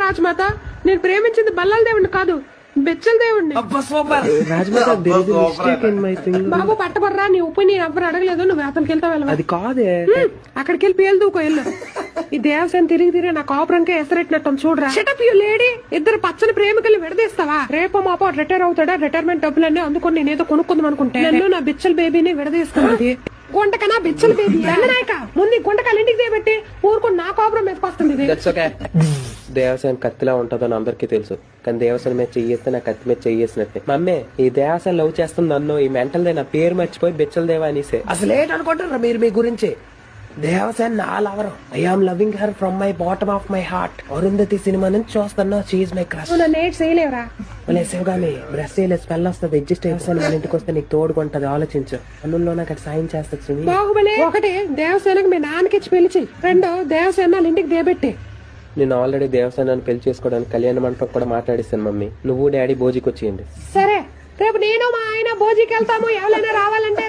రాజమాత, నేను ప్రేమించింది బల్లాల దేవుడిని కాదు, బెచ్చల దేవుడిని. రాజమాత, there is a mistake in my thing. బాబు పట్టబర్రా, నీ ఉప్పు నేను ఎవ్వరు అడగలేదు, నువ్వు అతనికి వెళ్తా వెళ్ళవా? అది కాదే. అక్కడికి వెళ్ళి పేలు దూకో వెళ్ళు. ఈ దేవసేన తిరిగి తిరిగి నా కాపురంకే ఎసరెట్టినట్టు చూడరా. Shut up you lady. ఇద్దరు పచ్చని ప్రేమికులు విడదీస్తావా? రేపో మాపో రిటైర్ అవుతాడా? రిటైర్మెంట్ డబ్బులన్నీ అందుకొని నేనేదో కొనుక్కుందాం అనుకుంటే నన్ను నా బిచ్చల బేబీని విడదీసుకున్నది. గుంటకనా బిచ్చల బేబీ దండనాయక, ముందు గుంటకాలు ఇంటికి దిగబెట్టి ఊరుకుని నా కాపురం మెతుకొస్తుంది. దేవసేన కత్తిలా ఉంటుందని అందరికీ తెలుసు, కానీ దేవసేన మీద చెయ్యేస్తే నా కత్తి మీద చెయ్యేసినట్టే. మమ్మీ, ఈ దేవసేన లవ్ చేస్తుంది నన్ను, ఈ మెంటల్ దే నా పేరు మర్చిపోయి బిచ్చల దేవా అనేసే. అసలు ఏంటనుకుంటారా మీరు మీ గురించి? దేవసేన నా lover. I am loving her from my bottom of my heart. Arundhati cinema నుంచి చూస్తున్నా, షీఈ్ మై క్రష్. చేయలేవరా? శివగామి, బ్రష్ చేయలేదు, స్మెల్ వస్తుంది, అడ్జస్ట్ దేవసేన మన ఇంటికి వస్తే నీకు తోడుకుంటది, ఆలోచించు. పనుల్లో నాకు అక్కడ సాయం చేస్తుంది. బాహుబలి ఒకటి, దేవసేనకి మీ నాన్నకిచ్చి పిలిచి. రెండు, దేవసేన వాళ్ళ ఇంటికి దేబెట్టి. నేను ఆల్రెడీ దేవసేనని పెళ్లి చేసుకోవడానికి కళ్యాణ మండపం కూడా మాట్లాడిస్తాను మమ్మీ. నువ్వు డాడీ భోజీకి వచ్చేయండి. సరే, రేపు నేను మా ఆయన భోజీకి వెళ్తాము. ఎవరైనా రావాలంటే